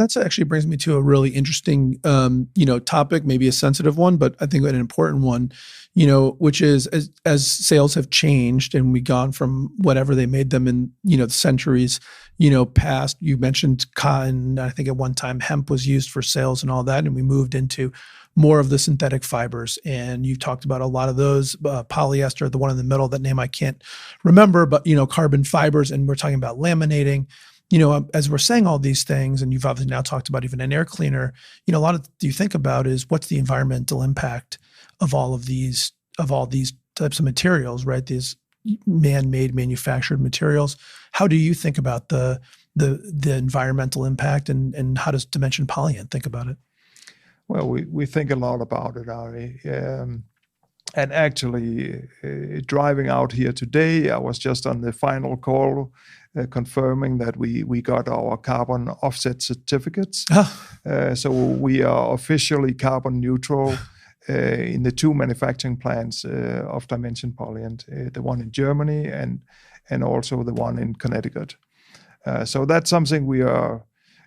That's actually brings me to a really interesting, topic, maybe a sensitive one, but I think an important one, which is as sales have changed and we gone from whatever they made them in, the centuries, past. You mentioned cotton. I think at one time hemp was used for sales and all that, and we moved into more of the synthetic fibers. And you talked about a lot of those, polyester, the one in the middle, that name I can't remember, but carbon fibers, and we're talking about laminating. As we're saying all these things, and you've obviously now talked about even an air cleaner, a lot of you think about is what's the environmental impact of all these types of materials, right? These man-made manufactured materials. How do you think about the environmental impact, and how does Dimension-Polyant think about it? Well, we think a lot about it, Ari. And actually, driving out here today, I was just on the final call confirming that we got our carbon offset certificates. So we are officially carbon neutral in the 2 manufacturing plants of Dimension-Polyant, the one in Germany and also the one in Connecticut. So that's something we are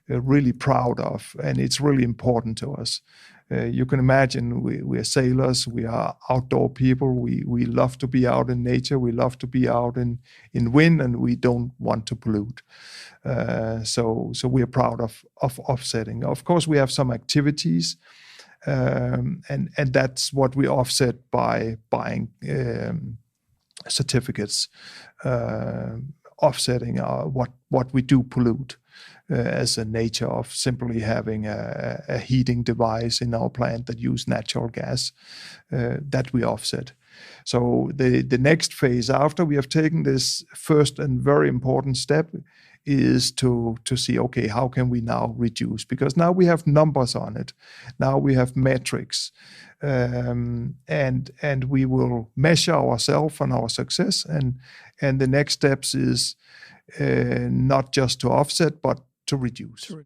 really proud of, and it's really important to us. You can imagine we are sailors, we are outdoor people, we love to be out in nature, we love to be out in wind, and we don't want to pollute. So we are proud of offsetting. Of course, we have some activities, and that's what we offset by buying certificates, offsetting what we do pollute. As a nature of simply having a heating device in our plant that use natural gas, that we offset. So the next phase after we have taken this first and very important step is to see, okay, how can we now reduce? Because now we have numbers on it. Now we have metrics. And we will measure ourselves and our success. And the next steps is not just to offset, but to reduce.